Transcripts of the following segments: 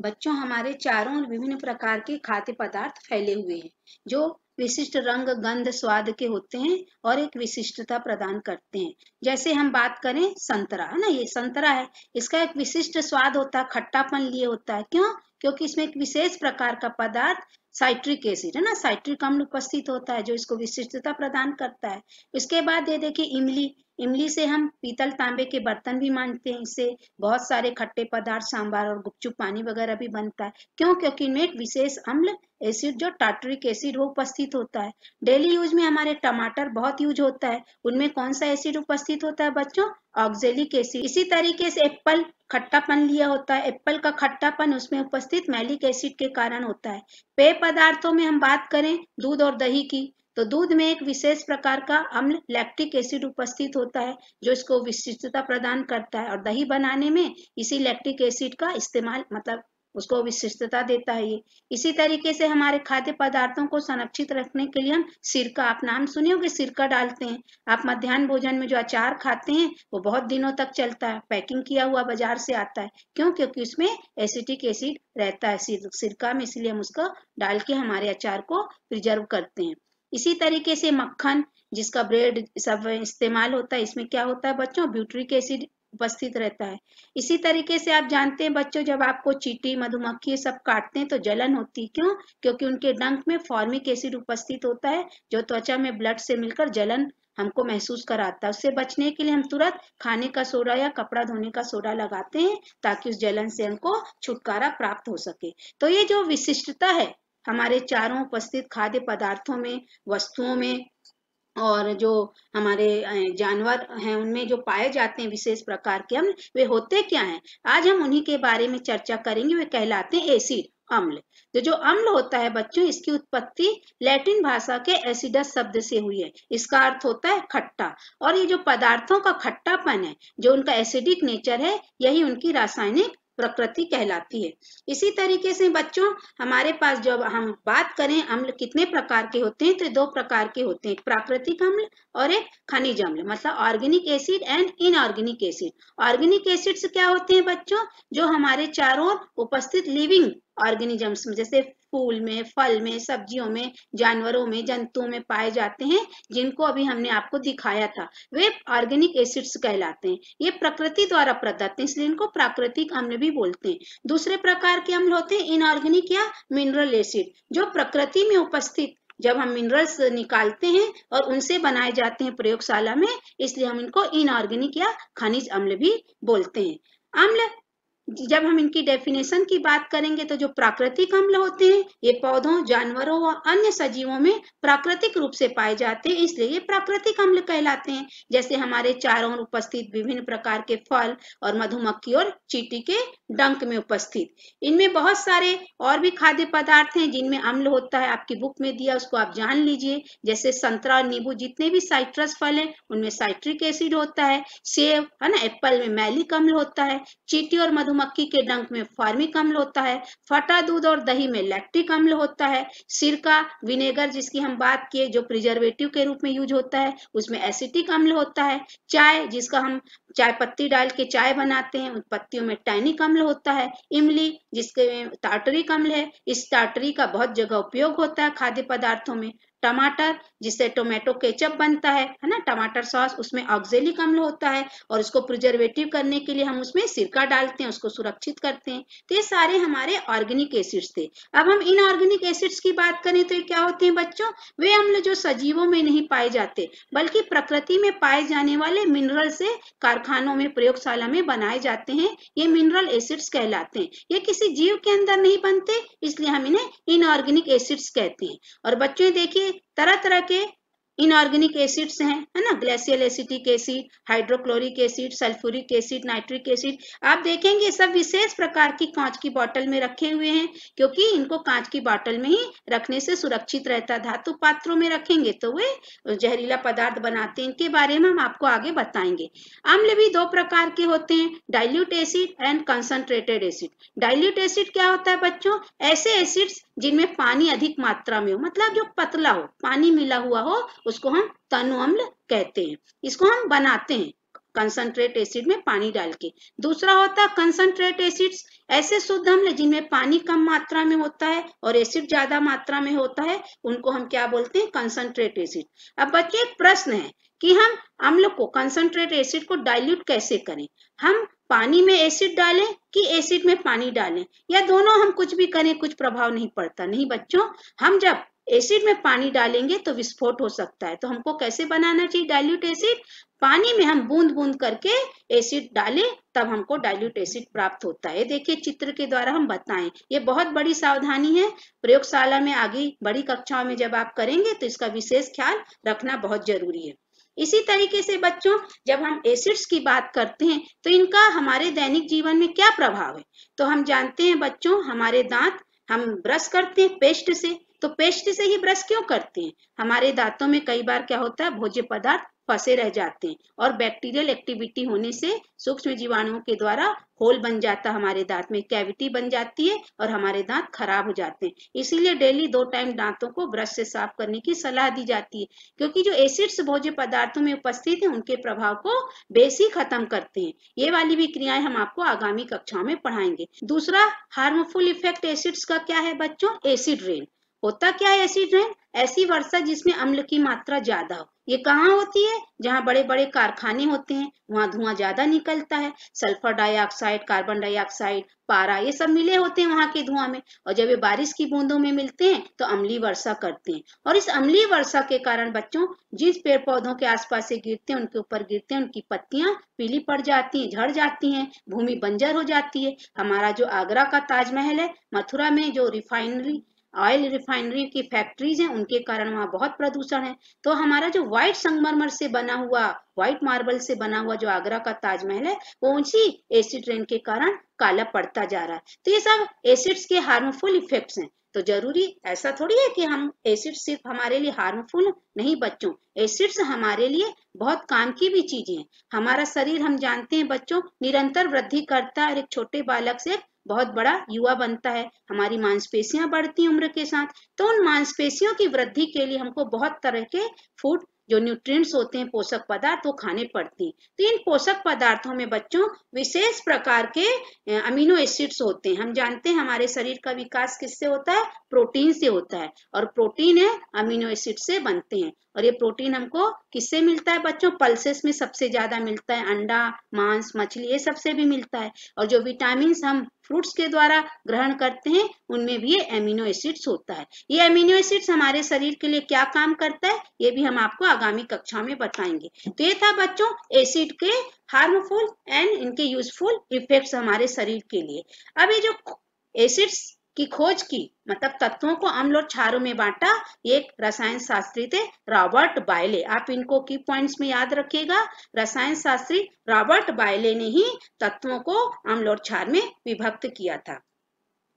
बच्चों, हमारे चारों ओर विभिन्न प्रकार के खाद्य पदार्थ फैले हुए हैं जो विशिष्ट रंग, गंध, स्वाद के होते हैं और एक विशिष्टता प्रदान करते हैं। जैसे हम बात करें संतरा, है ना, ये संतरा है। इसका एक विशिष्ट स्वाद होता है, खट्टापन लिए होता है। क्यों? क्योंकि इसमें एक विशेष प्रकार का पदार्थ साइट्रिक एसिड, है ना, साइट्रिक अम्ल उपस्थित होता है जो इसको विशिष्टता प्रदान करता है। इसके बाद ये देखिए इमली। इमली से हम पीतल तांबे के बर्तन भी मांजते हैं। इससे बहुत सारे खट्टे पदार्थ, सांभर और गुपचुप पानी वगैरह भी बनता है। क्यों? क्योंकि इनमें एक विशेष अम्ल एसिड जो टार्टरिक एसिड वो उपस्थित होता है। डेली यूज में हमारे टमाटर बहुत यूज होता है। उनमें कौन सा एसिड उपस्थित होता है बच्चों? Oxalic acid. इसी तरीके से एप्पल खट्टापन लिया होता है। एप्पल का खट्टापन उसमें उपस्थित मैलिक एसिड के कारण होता है। पेय पदार्थों में हम बात करें दूध और दही की, तो दूध में एक विशेष प्रकार का अम्ल लैक्टिक एसिड उपस्थित होता है जो इसको विशिष्टता प्रदान करता है, और दही बनाने में इसी लैक्टिक एसिड का इस्तेमाल मतलब उसको विशिष्टता देता है ये। इसी तरीके से हमारे खाद्य पदार्थों को संरक्षित रखने के लिए हम सिरका, आप नाम सुने होंगे, सिरका डालते हैं। आप मध्याह्न भोजन में जो अचार खाते हैं वो बहुत दिनों तक चलता है, पैकिंग किया हुआ बाजार से आता है। क्यों? क्योंकि उसमें एसिटिक एसिड रहता है सिरका में, इसलिए हम उसको डाल के हमारे अचार को प्रिजर्व करते हैं। इसी तरीके से मक्खन, जिसका ब्रेड सब इस्तेमाल होता है, इसमें क्या होता है बच्चों? ब्यूटरिक एसिड उपस्थित रहता है। इसी तरीके से आप जानते हैं बच्चों, जब आपको चींटी, मधुमक्खी ये सब काटते हैं तो जलन होती है। क्यों? क्योंकि उनके डंक में फॉर्मिक एसिड उपस्थित होता है जो त्वचा में ब्लड से मिलकर जलन हमको महसूस कराता है। उससे बचने के लिए हम तुरंत खाने का सोडा या कपड़ा धोने का सोडा लगाते हैं ताकि उस जलन से हमको छुटकारा प्राप्त हो सके। तो ये जो विशिष्टता है हमारे चारों उपस्थित खाद्य पदार्थों में, वस्तुओं में और जो हमारे जानवर हैं उनमें जो पाए जाते हैं विशेष प्रकार के अम्ल, वे होते क्या हैं? आज हम उन्हीं के बारे में चर्चा करेंगे। वे कहलाते हैं एसिड, अम्ल। तो जो अम्ल होता है बच्चों, इसकी उत्पत्ति लैटिन भाषा के एसिडस शब्द से हुई है। इसका अर्थ होता है खट्टा। और ये जो पदार्थों का खट्टापन है, जो उनका एसिडिक नेचर है, यही उनकी रासायनिक प्रकृति कहलाती है। इसी तरीके से बच्चों, हमारे पास जब हम बात करें अम्ल कितने प्रकार के होते हैं, तो दो प्रकार के होते हैं, एक प्राकृतिक अम्ल और एक खनिज अम्ल, मतलब organic acid and inorganic acid. Organic acids क्या होते हैं बच्चों? जो हमारे चारों ओर उपस्थित लिविंग ऑर्गेनिजम्स में, जैसे फूल में, फल में, सब्जियों में, जानवरों में, जंतुओं में पाए जाते हैं, जिनको अभी हमने आपको दिखाया था, वे ऑर्गेनिक एसिड्स कहलाते हैं। ये प्रकृति द्वारा प्रदत्त है, इसलिए इनको प्राकृतिक अम्ल भी बोलते हैं। दूसरे प्रकार के अम्ल होते हैं इनऑर्गेनिक या मिनरल एसिड, जो प्रकृति में उपस्थित जब हम मिनरल्स निकालते हैं और उनसे बनाए जाते हैं प्रयोगशाला में, इसलिए हम इनको इनऑर्गेनिक या खनिज अम्ल भी बोलते हैं। अम्ल, जब हम इनकी डेफिनेशन की बात करेंगे, तो जो प्राकृतिक अम्ल होते हैं ये पौधों, जानवरों व अन्य सजीवों में प्राकृतिक रूप से पाए जाते हैं, इसलिए ये प्राकृतिक अम्ल कहलाते हैं। जैसे हमारे चारों ओर उपस्थित विभिन्न प्रकार के फल और मधुमक्खी और चींटी के डंक में उपस्थित। इनमें बहुत सारे और भी खाद्य पदार्थ हैं जिनमें अम्ल होता है, आपकी बुक में दिया, उसको आप जान लीजिए। जैसे संतरा और नींबू, जितने भी साइट्रस फल हैं उनमें साइट्रिक एसिड होता है। सेब, है ना, एप्पल में मैलिक अम्ल होता है। चींटी और मधुमक्खी के डंक में फॉर्मिक अम्ल होता है। फटा दूध और दही में लैक्टिक अम्ल होता है। सिरका, विनेगर जिसकी हम बात किए, जो प्रिजर्वेटिव के रूप में यूज होता है, उसमें एसिटिक अम्ल होता है। चाय, जिसका हम चाय पत्ती डाल के चाय बनाते हैं, उन पत्तियों में टैनिक अम्ल होता है। इमली, जिसके टार्टरिक अम्ल है, इस टार्टरी का बहुत जगह उपयोग होता है खाद्य पदार्थों में। टमाटर, जिससे टोमेटो केचप बनता है ना, टमाटर सॉस, उसमें ऑक्जेलिक अम्ल होता है और उसको प्रिजर्वेटिव करने के लिए हम उसमें सिरका डालते हैं, उसको सुरक्षित करते हैं। तो ये सारे हमारे ऑर्गेनिक एसिड्स थे। अब हम इनऑर्गेनिक एसिड्स की बात करें तो ये क्या होते हैं बच्चों? वे अम्ल जो सजीवों में नहीं पाए जाते, बल्कि प्रकृति में पाए जाने वाले मिनरल से कारखानों में, प्रयोगशाला में बनाए जाते हैं, ये मिनरल एसिड्स कहलाते हैं। ये किसी जीव के अंदर नहीं बनते, इसलिए हम इन्हें इनऑर्गेनिक एसिड्स कहते हैं। और बच्चों देखिए, तरह तरह के इनऑर्गेनिक एसिड्स हैं, है ना, glacial acetic acid, hydrochloric acid, sulphuric acid, nitric acid. आप देखेंगे सब विशेष प्रकार की कांच की बोतल में रखे हुए हैं, क्योंकि इनको कांच की बोतल में ही रखने से सुरक्षित रहता है। धातु पात्रों में रखेंगे तो वे जहरीला पदार्थ बनाते हैं। इनके बारे में हम आपको आगे बताएंगे। अम्ल भी दो प्रकार के होते हैं, dilute acid and concentrated acid. Dilute acid क्या होता है बच्चों? ऐसे एसिड्स जिनमें पानी अधिक मात्रा में हो, मतलब जो पतला हो, पानी मिला हुआ हो, उसको हम तनु अम्ल कहते हैं। इसको हम बनाते हैं कंसंट्रेट एसिड में पानी डाल के। दूसरा होता है कंसंट्रेट एसिड्स, ऐसे शुद्ध अम्ल जिनमें पानी कम मात्रा में होता है और एसिड ज्यादा मात्रा में होता है, उनको हम क्या बोलते हैं? Concentrate acid. अब बच्चे एक प्रश्न है कि हम अम्ल को, कंसंट्रेट एसिड को डाइल्यूट कैसे करें? हम पानी में एसिड डालें कि एसिड में पानी डालें, या दोनों हम कुछ भी करें कुछ प्रभाव नहीं पड़ता? नहीं बच्चों, हम जब एसिड में पानी डालेंगे तो विस्फोट हो सकता है। तो हमको कैसे बनाना चाहिए डाइल्यूट एसिड? पानी में हम बूंद बूंद करके एसिड डालें, तब हमको डाइल्यूट एसिड प्राप्त होता है। देखिए चित्र के द्वारा हम बताएं, ये बहुत बड़ी सावधानी है। प्रयोगशाला में आगे बड़ी कक्षाओं में जब आप करेंगे तो इसका विशेष ख्याल रखना बहुत जरूरी है। इसी तरीके से बच्चों, जब हम एसिड्स की बात करते हैं तो इनका हमारे दैनिक जीवन में क्या प्रभाव है? तो हम जानते हैं बच्चों, हमारे दांत, हम ब्रश करते हैं पेस्ट से, तो पेस्ट से ही ब्रश क्यों करते हैं? हमारे दांतों में कई बार क्या होता है, भोज्य पदार्थ फंसे रह जाते हैं और बैक्टीरियल एक्टिविटी होने से सूक्ष्म जीवाणुओं के द्वारा होल बन जाता है, हमारे दांत में कैविटी बन जाती है और हमारे दांत खराब हो जाते हैं। इसीलिए डेली 2 टाइम दांतों को ब्रश से साफ करने की सलाह दी जाती है, क्योंकि जो एसिड्स भोज्य पदार्थों में उपस्थित है उनके प्रभाव को बेसी खत्म करते हैं। ये वाली भी क्रियाएं हम आपको आगामी कक्षाओं में पढ़ाएंगे। दूसरा हार्मफुल इफेक्ट एसिड्स का क्या है बच्चों? Acid rain. होता क्या है एसिड रेन? ऐसी वर्षा जिसमें अम्ल की मात्रा ज्यादा हो। ये कहाँ होती है? जहाँ बड़े बड़े कारखाने होते हैं, वहाँ धुआं ज्यादा निकलता है। सल्फर डाइऑक्साइड, कार्बन डाइऑक्साइड, पारा, ये सब मिले होते हैं वहाँ के धुआं में, और जब ये बारिश की बूंदों में मिलते हैं तो अम्लीय वर्षा करते हैं। और इस अम्लीय वर्षा के कारण बच्चों, जिस पेड़ पौधों के आसपास से गिरते हैं, उनके ऊपर गिरते हैं, उनकी पत्तियां पीली पड़ जाती हैं, झड़ जाती हैं, भूमि बंजर हो जाती है। हमारा जो आगरा का ताजमहल है, मथुरा में जो रिफाइनरी, ऑयल रिफाइनरी की फैक्ट्रीज हैं, उनके कारण वहाँ बहुत प्रदूषण है। तो हमारा जो व्हाइट संगमरमर से बना हुआ, व्हाइट मार्बल से बना हुआ जो आगरा का ताजमहल है, वो उसी एसिड रेन के कारण काला पड़ता जा रहा है। तो ये सब एसिड्स के हार्मफुल इफेक्ट्स हैं। तो जरूरी ऐसा थोड़ी है कि हम एसिड सिर्फ हमारे लिए हार्मफुल, नहीं बच्चों, एसिड्स हमारे लिए बहुत काम की भी चीजें हैं। हमारा शरीर, हम जानते हैं बच्चों, निरंतर वृद्धि करता है और एक छोटे बालक से बहुत बड़ा युवा बनता है। हमारी मांसपेशियां बढ़ती हैं उम्र के साथ, तो उन मांसपेशियों की वृद्धि के लिए हमको बहुत तरह के फूड, जो न्यूट्रिएंट्स होते हैं, पोषक पदार्थ, वो खाने पड़ते हैं। तो इन पोषक पदार्थों में बच्चों विशेष प्रकार के अमीनो एसिड्स होते हैं। हम जानते हैं हमारे शरीर का विकास किससे होता है? प्रोटीन से होता है, और प्रोटीन है अमीनो एसिड से बनते हैं। और ये प्रोटीन हमको किससे मिलता है बच्चों? पल्सेस में सबसे ज्यादा मिलता है, अंडा, मांस, मछली, ये सबसे भी मिलता है। और जो विटामिन हम फ्रूट्स के द्वारा ग्रहण करते हैं, उनमें भी ये एमिनो एसिड्स होता है। ये एमिनो एसिड्स हमारे शरीर के लिए क्या काम करता है, ये भी हम आपको आगामी कक्षा में बताएंगे। तो ये था बच्चों एसिड के हार्मफुल एंड इनके यूजफुल इफेक्ट्स हमारे शरीर के लिए। अब ये जो एसिड्स की खोज की, मतलब तत्वों को अम्ल और क्षारों में बांटा, ये एक रसायन शास्त्री थे, रॉबर्ट बायले। आप इनको की पॉइंट्स में याद रखिएगा। रसायन शास्त्री रॉबर्ट बायले ने ही तत्वों को अम्ल और क्षार में विभक्त किया था।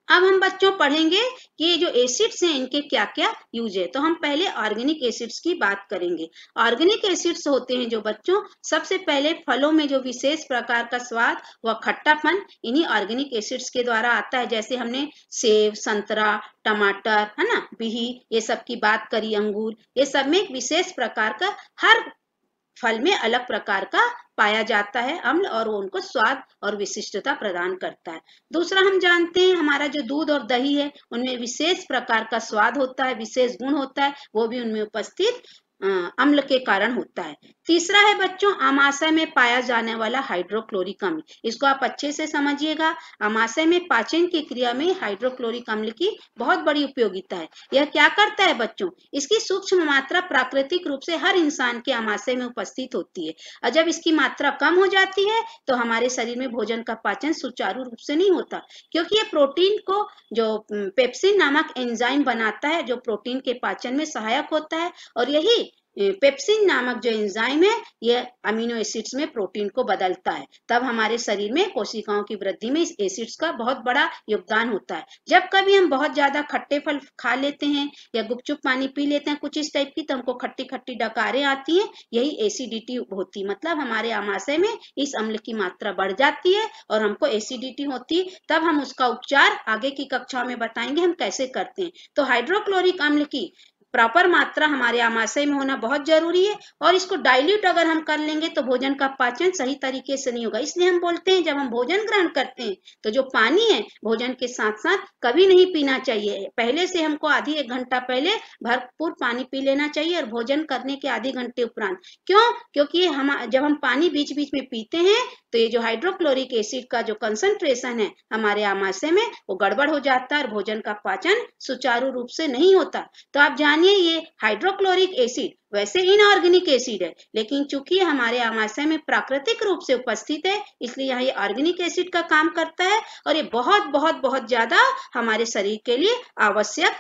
अब हम बच्चों पढ़ेंगे कि ये जो एसिड्स हैं इनके क्या क्या यूज है। तो हम पहले ऑर्गेनिक एसिड्स की बात करेंगे। ऑर्गेनिक एसिड्स होते हैं जो बच्चों, सबसे पहले फलों में जो विशेष प्रकार का स्वाद व खट्टापन इन्हीं ऑर्गेनिक एसिड्स के द्वारा आता है। जैसे हमने सेब, संतरा, टमाटर, है ना, बिही, ये सब की बात करी, अंगूर, ये सब में एक विशेष प्रकार का, हर फल में अलग प्रकार का पाया जाता है अम्ल, और वो उनको स्वाद और विशिष्टता प्रदान करता है। दूसरा, हम जानते हैं हमारा जो दूध और दही है, उनमें विशेष प्रकार का स्वाद होता है, विशेष गुण होता है, वो भी उनमें उपस्थित अम्ल के कारण होता है। तीसरा है बच्चों आमाशय में पाया जाने वाला हाइड्रोक्लोरिक अम्ल। इसको आप अच्छे से समझिएगा। आमाशय में पाचन की क्रिया में हाइड्रोक्लोरिक अम्ल की बहुत बड़ी उपयोगिता है। यह क्या करता है बच्चों? इसकी सूक्ष्म मात्रा प्राकृतिक रूप से हर इंसान के आमाशय में उपस्थित होती है, और जब इसकी मात्रा कम हो जाती है तो हमारे शरीर में भोजन का पाचन सुचारू रूप से नहीं होता, क्योंकि ये प्रोटीन को, जो पेप्सिन नामक एंजाइम बनाता है, जो प्रोटीन के पाचन में सहायक होता है, और यही पेप्सिन नामक जो एंजाइम है, यह अमीनो एसिड्स में प्रोटीन को बदलता है। तब हमारे शरीर में कोशिकाओं की वृद्धि में इस एसिड्स का बहुत बड़ा योगदान होता है। जब कभी हम बहुत ज्यादा खट्टे फल खा लेते हैं या गुपचुप पानी पी लेते हैं कुछ इस टाइप की, तो हमको खट्टी खट्टी डकारें आती हैं, यही एसिडिटी होती, मतलब हमारे आमाशय में इस अम्ल की मात्रा बढ़ जाती है और हमको एसिडिटी होती। तब हम उसका उपचार आगे की कक्षाओं में बताएंगे हम कैसे करते हैं। तो हाइड्रोक्लोरिक अम्ल की प्रॉपर मात्रा हमारे आमाशय में होना बहुत जरूरी है, और इसको डाइल्यूट अगर हम कर लेंगे तो भोजन का पाचन सही तरीके से नहीं होगा। इसलिए हम बोलते हैं जब हम भोजन ग्रहण करते हैं तो जो पानी है भोजन के साथ साथ कभी नहीं पीना चाहिए। पहले से हमको आधी 1 घंटा पहले भरपूर पानी पी लेना चाहिए, और भोजन करने के आधे घंटे उपरांत। क्यों? क्योंकि जब हम पानी बीच बीच में पीते हैं तो ये जो हाइड्रोक्लोरिक एसिड का जो कंसंट्रेशन है हमारे आमाशय में वो गड़बड़ हो जाता है और भोजन का पाचन सुचारू रूप से नहीं होता। तो आप जानिए ये हाइड्रोक्लोरिक एसिड वैसे इनऑर्गेनिक एसिड है, लेकिन चूंकि हमारे आमाशय में प्राकृतिक रूप से उपस्थित है इसलिए यहाँ ये ऑर्गेनिक एसिड का काम करता है, और ये बहुत बहुत बहुत ज्यादा हमारे शरीर के लिए आवश्यक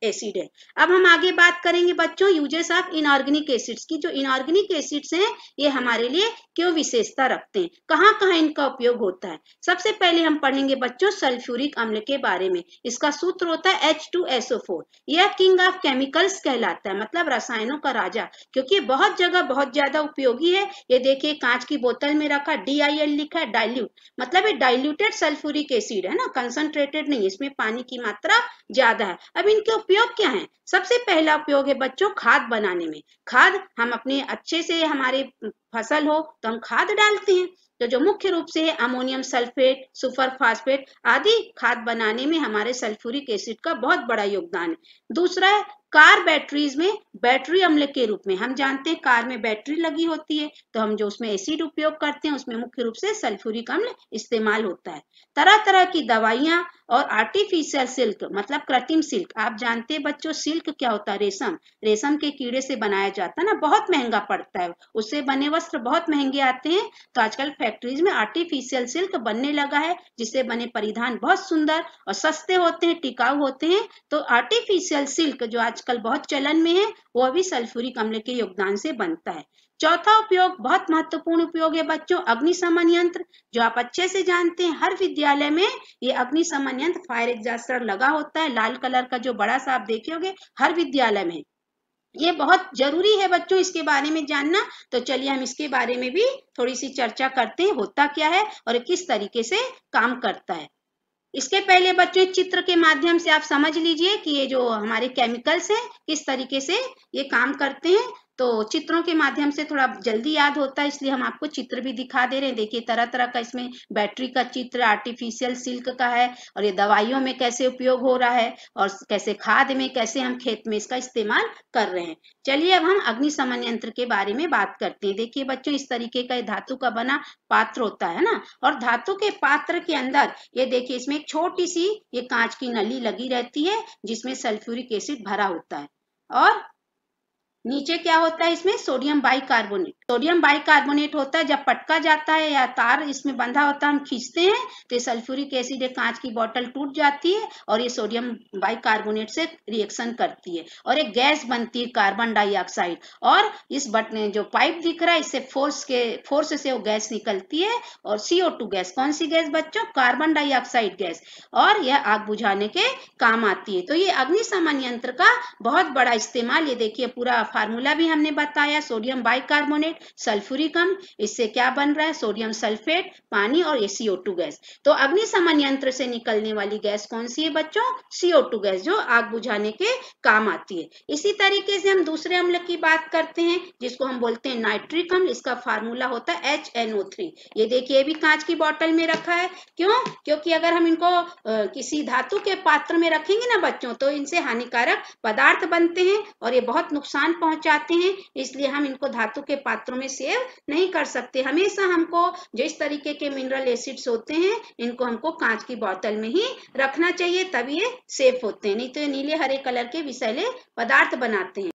एसिड है। अब हम आगे बात करेंगे बच्चों यूजेस ऑफ इनऑर्गेनिक एसिड्स की। जो इनऑर्गेनिक एसिड्स हैं ये हमारे लिए क्यों विशेषता रखते हैं, कहाँ कहाँ इनका उपयोग होता है। सबसे पहले हम पढ़ेंगे बच्चों सल्फ्यूरिक अम्ल के बारे में। इसका सूत्र होता है H2SO4। यह किंग ऑफ केमिकल्स कहलाता है, मतलब रसायनों का राजा, क्योंकि बहुत जगह बहुत ज्यादा उपयोगी है। ये देखिए कांच की बोतल में रखा DIL लिखा है, डाइल्यूट मतलब ये डाइल्यूटेड सल्फ्यूरिक एसिड है ना, कंसंट्रेटेड नहीं, इसमें पानी की मात्रा ज्यादा है। अब इनके उपयोग क्या है? सबसे पहला उपयोग है बच्चों खाद बनाने में। खाद हम अपने अच्छे से हमारे फसल हो तो हम खाद डालते हैं, तो जो मुख्य रूप से है अमोनियम सल्फेट, सुपर फास्फेट आदि खाद बनाने में हमारे सल्फ्यूरिक एसिड का बहुत बड़ा योगदान है। दूसरा है कार बैटरीज में बैटरी अम्ल के रूप में। हम जानते हैं कार में बैटरी लगी होती है तो हम जो उसमें एसिड उपयोग करते हैं उसमें मुख्य रूप से सल्फ्यूरिक अम्ल इस्तेमाल होता है। तरह तरह की दवाइयां और आर्टिफिशियल सिल्क मतलब कृत्रिम सिल्क। आप जानते हैं बच्चों सिल्क क्या होता है? रेशम। रेशम के कीड़े से बनाया जाता है ना, बहुत महंगा पड़ता है, उससे बने वस्त्र बहुत महंगे आते हैं। तो आजकल फैक्ट्रीज में आर्टिफिशियल सिल्क बनने लगा है जिससे बने परिधान बहुत सुंदर और सस्ते होते हैं, टिकाऊ होते हैं। तो आर्टिफिशियल सिल्क जो आजकल बहुत चलन में है वो भी सल्फ्यूरिक अम्ल के योगदान से बनता है। चौथा उपयोग बहुत महत्वपूर्ण उपयोग है बच्चों अग्निशमन यंत्र, जो आप अच्छे से जानते हैं हर विद्यालय में ये अग्निशमन यंत्र फायर एग्जॉस्टर लगा होता है, लाल कलर का जो बड़ा सा आप देखे होंगे हर विद्यालय में। ये बहुत जरूरी है बच्चों इसके बारे में जानना। तो चलिए हम इसके बारे में भी थोड़ी सी चर्चा करते हैं, होता क्या है और किस तरीके से काम करता है। इसके पहले बच्चों चित्र के माध्यम से आप समझ लीजिए कि ये जो हमारे केमिकल्स हैं किस तरीके से ये काम करते हैं। तो चित्रों के माध्यम से थोड़ा जल्दी याद होता है इसलिए हम आपको चित्र भी दिखा दे रहे हैं। देखिए तरह तरह का इसमें बैटरी का चित्र आर्टिफिशियल सिल्क का है, और ये दवाइयों में कैसे उपयोग हो रहा है और कैसे खाद में, कैसे हम खेत में इसका इस्तेमाल कर रहे हैं। चलिए अब हम अग्निशमन यंत्र के बारे में बात करते हैं। देखिए बच्चों इस तरीके का धातु का बना पात्र होता है ना, और धातु के पात्र के अंदर ये देखिए इसमें एक छोटी सी ये कांच की नली लगी रहती है जिसमें सल्फ्यूरिक एसिड भरा होता है, और नीचे क्या होता है इसमें सोडियम बाइकार्बोनेट। सोडियम बाइकार्बोनेट होता है, जब पटका जाता है या तार इसमें बंधा होता है हम खींचते हैं तो ये सल्फ्यूरिक एसिड कांच की बोतल टूट जाती है और ये सोडियम बाइकार्बोनेट से रिएक्शन करती है और एक गैस बनती है कार्बन डाइऑक्साइड। और इस बटन जो पाइप दिख रहा है इससे फोर्स से वो गैस निकलती है, और CO2 गैस, कौन सी गैस बच्चों? कार्बन डाइऑक्साइड गैस, और यह आग बुझाने के काम आती है। तो ये अग्निशमन यंत्र का बहुत बड़ा इस्तेमाल, ये देखिए पूरा फार्मूला भी हमने बताया, सोडियम बाइकार्बोनेट सल्फ्यूरिक अम्ल, इससे क्या बन रहा है? सोडियम सल्फेट, पानी और ये CO2 गैस। तो अग्निशमन यंत्र से निकलने वाली गैस कौन सी है बच्चों? CO2 गैस, जो आग बुझाने के काम आती है। इसी तरीके से हम दूसरे अम्ल की बात करते हैं जिसको हम बोलते हैं नाइट्रिक अम्ल। इसका फार्मूला होता है HNO3। ये देखिए ये भी कांच की बोतल में रखा है। क्यों? क्योंकि अगर हम इनको किसी धातु के पात्र में रखेंगे ना बच्चों तो इनसे हानिकारक पदार्थ बनते हैं और ये बहुत नुकसान पहुंचाते हैं, इसलिए हम इनको धातु के पात्रों में सेव नहीं कर सकते। हमेशा हमको जो इस तरीके के मिनरल एसिड्स होते हैं इनको हमको कांच की बोतल में ही रखना चाहिए, तभी ये सेफ होते हैं, नहीं तो ये नीले हरे कलर के विषैले पदार्थ बनाते हैं।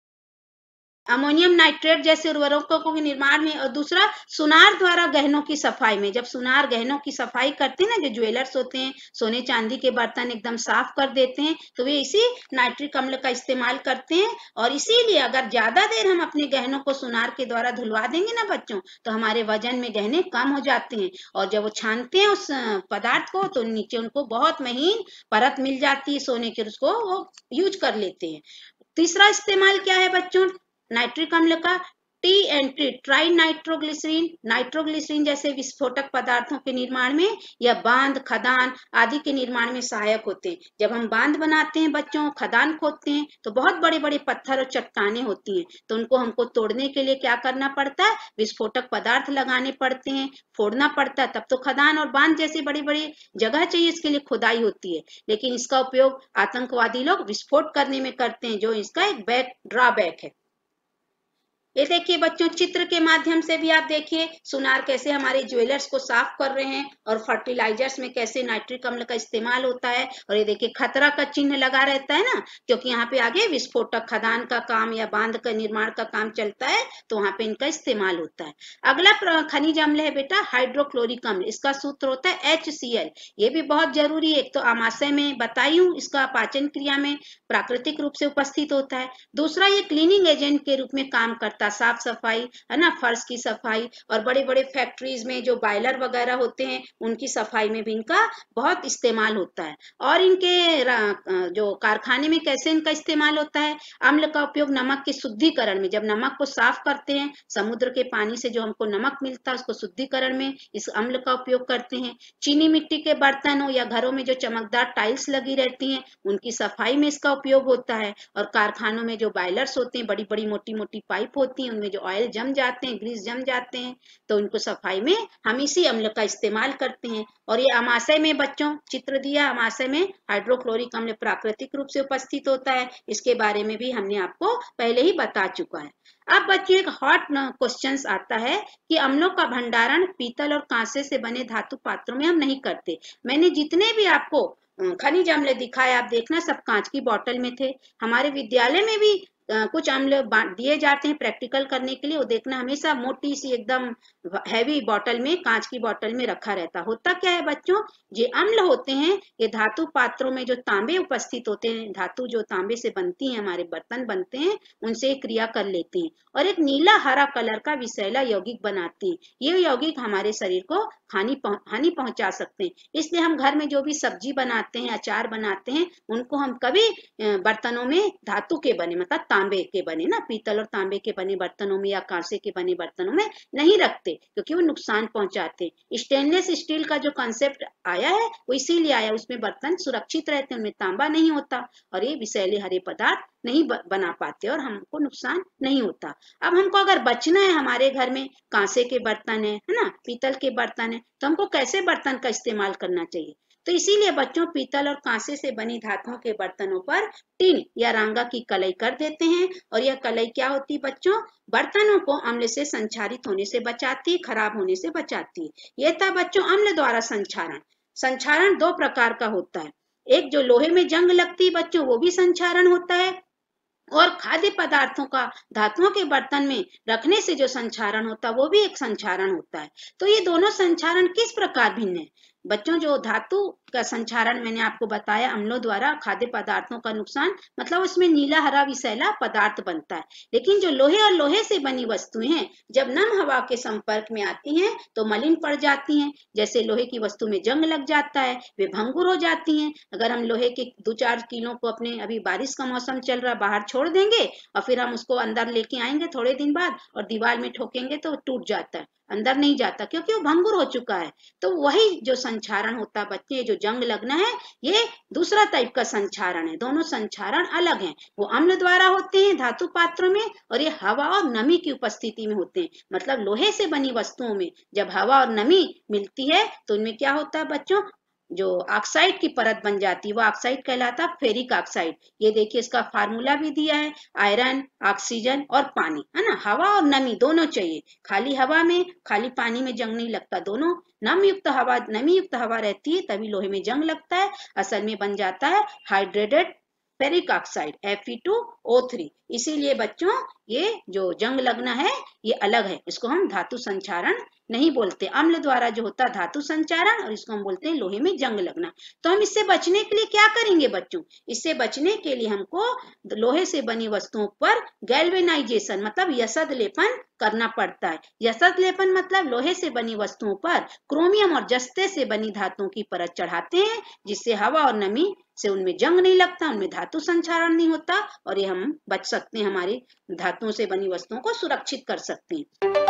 अमोनियम नाइट्रेट जैसे उर्वरकों के निर्माण में, और दूसरा सुनार द्वारा गहनों की सफाई में। जब सुनार गहनों की सफाई करते हैं ना, जो ज्वेलर्स होते हैं सोने चांदी के बर्तन एकदम साफ कर देते हैं तो वे इसी नाइट्रिक अम्ल का इस्तेमाल करते हैं। और इसीलिए अगर ज्यादा देर हम अपने गहनों को सुनार के द्वारा धुलवा देंगे ना बच्चों तो हमारे वजन में गहने कम हो जाते हैं, और जब वो छानते हैं उस पदार्थ को तो नीचे उनको बहुत महीन परत मिल जाती है सोने की, उसको वो यूज कर लेते हैं। तीसरा इस्तेमाल क्या है बच्चों नाइट्रिक अम्ल का? TNT ट्राई नाइट्रोग्लिसरीन, नाइट्रोग्लिसरीन जैसे विस्फोटक पदार्थों के निर्माण में या बांध, खदान आदि के निर्माण में सहायक होते हैं। जब हम बांध बनाते हैं बच्चों, खदान खोदते हैं तो बहुत बड़े बड़े पत्थर और चट्टानें होती हैं, तो उनको हमको तोड़ने के लिए क्या करना पड़ता है, विस्फोटक पदार्थ लगाने पड़ते हैं, फोड़ना पड़ता है, तब तो खदान और बांध जैसी बड़ी बड़ी जगह चाहिए, इसके लिए खुदाई होती है। लेकिन इसका उपयोग आतंकवादी लोग विस्फोट करने में करते हैं, जो इसका एक ड्रॉबैक है। ये देखिए बच्चों, चित्र के माध्यम से भी आप देखिए सुनार कैसे हमारे ज्वेलर्स को साफ कर रहे हैं और फर्टिलाइजर्स में कैसे नाइट्रिक अम्ल का इस्तेमाल होता है। और ये देखिए खतरा का चिन्ह लगा रहता है ना, क्योंकि यहाँ पे आगे विस्फोटक खदान का काम या बांध का निर्माण का काम चलता है, तो वहां पे इनका इस्तेमाल होता है। अगला खनिज अम्ल है बेटा हाइड्रोक्लोरिक अम्ल। इसका सूत्र होता है HCl। ये भी बहुत जरूरी है। एक तो आमाशय में बताई हूँ, इसका पाचन क्रिया में प्राकृतिक रूप से उपस्थित होता है। दूसरा, ये क्लीनिंग एजेंट के रूप में काम करता है, साफ सफाई है ना, फर्श की सफाई, और बड़े बड़े फैक्ट्रीज में जो बॉयलर वगैरह होते हैं उनकी सफाई में भी इनका बहुत इस्तेमाल होता है। और इनके जो कारखाने में कैसे इनका इस्तेमाल होता है, अम्ल का उपयोग नमक के शुद्धिकरण में, जब नमक को साफ करते हैं, समुद्र के पानी से जो हमको नमक मिलता है उसको शुद्धिकरण में इस अम्ल का उपयोग करते हैं। चीनी मिट्टी के बर्तनों या घरों में जो चमकदार टाइल्स लगी रहती हैं उनकी सफाई में इसका उपयोग होता है। और कारखानों में जो बॉयलर्स होते हैं, बड़ी बड़ी मोटी मोटी पाइप होती हैं, उनमें जो ऑयल जम जाते हैं, ग्रीस जम जाते हैं, तो उनको सफाई में हम इसी अम्ल का इस्तेमाल करते हैं। और ये अमाशय में बच्चों चित्र दिया, अमाशय में हाइड्रोक्लोरिक अम्ल प्राकृतिक रूप से उपस्थित होता है। इसके बारे में भी हमने आपको पहले ही बता चुका है। अब बच्चों एक हॉट क्वेश्चन आता है कि अम्लों का भंडारण पीतल और कांसे से बने धातु पात्रों में हम नहीं करते। मैंने जितने भी आपको खनिज अम्ल दिखाए, आप देखना सब कांच की बोतल में थे। हमारे विद्यालय में भी कुछ अम्ल दिए जाते हैं प्रैक्टिकल करने के लिए, वो देखना हमेशा मोटी सी एकदम हैवी बोतल में, कांच की बोतल में रखा रहता। होता क्या है बच्चों, ये अम्ल होते हैं, ये धातु पात्रों में जो तांबे उपस्थित होते हैं, धातु जो तांबे से बनती है, हमारे बर्तन बनते हैं, उनसे क्रिया कर लेते हैं और एक नीला हरा कलर का विषैला यौगिक बनाते हैं। ये यौगिक हमारे शरीर को हानि पहुंचा सकते हैं। इसलिए हम घर में जो भी सब्जी बनाते हैं, अचार बनाते हैं, उनको हम कभी बर्तनों में धातु के बने, मतलब तांबे के बने ना, पीतल और तांबे के बने बर्तनों में या कांसे के बने बर्तनों में नहीं रखते, क्योंकि वो नुकसान पहुंचाते हैं। स्टेनलेस स्टील का जो कंसेप्ट आया है वो इसीलिए आया, उसमें बर्तन सुरक्षित रहते हैं, उनमें तांबा नहीं होता और ये विषैले हरे पदार्थ नहीं बना पाते और हमको नुकसान नहीं होता। अब हमको अगर बचना है, हमारे घर में कांसे के बर्तन है ना, पीतल के बर्तन है, तो हमको कैसे बर्तन का इस्तेमाल करना चाहिए। तो इसीलिए बच्चों पीतल और कांसे से बनी धातुओं के बर्तनों पर टिन या रांगा की कलई कर देते हैं। और यह कलई क्या होती है बच्चों, बर्तनों को अम्ल से संचारित होने से बचाती, खराब होने से बचाती है। यह था बच्चों अम्ल द्वारा संचारण। संचारण दो प्रकार का होता है, एक जो लोहे में जंग लगती है बच्चों, वो भी संचारण होता है, और खाद्य पदार्थों का धातुओं के बर्तन में रखने से जो संचारण होता है वो भी एक संचारण होता है। तो ये दोनों संचारण किस प्रकार भिन्न है बच्चों। जो धातु का संचारण मैंने आपको बताया, अम्लों द्वारा खाद्य पदार्थों का नुकसान, मतलब उसमें नीला हरा विषैला पदार्थ बनता है। लेकिन जो लोहे और लोहे से बनी वस्तुएं हैं, जब नम हवा के संपर्क में आती हैं तो मलिन पड़ जाती हैं। जैसे लोहे की वस्तु में जंग लग जाता है, वे भंगुर हो जाती हैं। अगर हम लोहे के 2-4 किलो को अपने, अभी बारिश का मौसम चल रहा, बाहर छोड़ देंगे और फिर हम उसको अंदर लेके आएंगे थोड़े दिन बाद और दीवार में ठोकेंगे तो टूट जाता है, अंदर नहीं जाता, क्योंकि वो भंगुर हो चुका है। तो वही जो संचारण होता है बच्चे, जो जंग लगना है, ये दूसरा टाइप का संचारण है। दोनों संचारण अलग हैं, वो अम्ल द्वारा होते हैं धातु पात्रों में, और ये हवा और नमी की उपस्थिति में होते हैं। मतलब लोहे से बनी वस्तुओं में जब हवा और नमी मिलती है तो उनमें क्या होता है बच्चों, जो ऑक्साइड की परत बन जाती है, वो ऑक्साइड कहलाता है फेरिक ऑक्साइड। ये देखिए इसका फार्मूला भी दिया है, आयरन, ऑक्सीजन और पानी, है ना। हवा और नमी दोनों चाहिए, खाली हवा में, खाली पानी में जंग नहीं लगता, दोनों नमी युक्त हवा रहती है तभी लोहे में जंग लगता है। असल में बन जाता है हाइड्रेटेड फेरिक ऑक्साइड Fe2O3। इसीलिए बच्चों ये जो जंग लगना है ये अलग है, इसको हम धातु संचारण नहीं बोलते। अम्ल द्वारा जो होता है धातु संचारण, और इसको हम बोलते हैं लोहे में जंग लगना। तो हम इससे बचने के लिए क्या करेंगे बच्चों, इससे बचने के लिए हमको लोहे से बनी वस्तुओं पर गैल्वेनाइजेशन, मतलब यसद लेपन करना पड़ता है। यसद लेपन मतलब लोहे से बनी वस्तुओं पर क्रोमियम और जस्ते से बनी धातुओं की परत चढ़ाते हैं, जिससे हवा और नमी से उनमें जंग नहीं लगता, उनमें धातु संचारण नहीं होता और ये हम बच सकते सकते हैं, हमारी धातुओं से बनी वस्तुओं को सुरक्षित कर सकते हैं।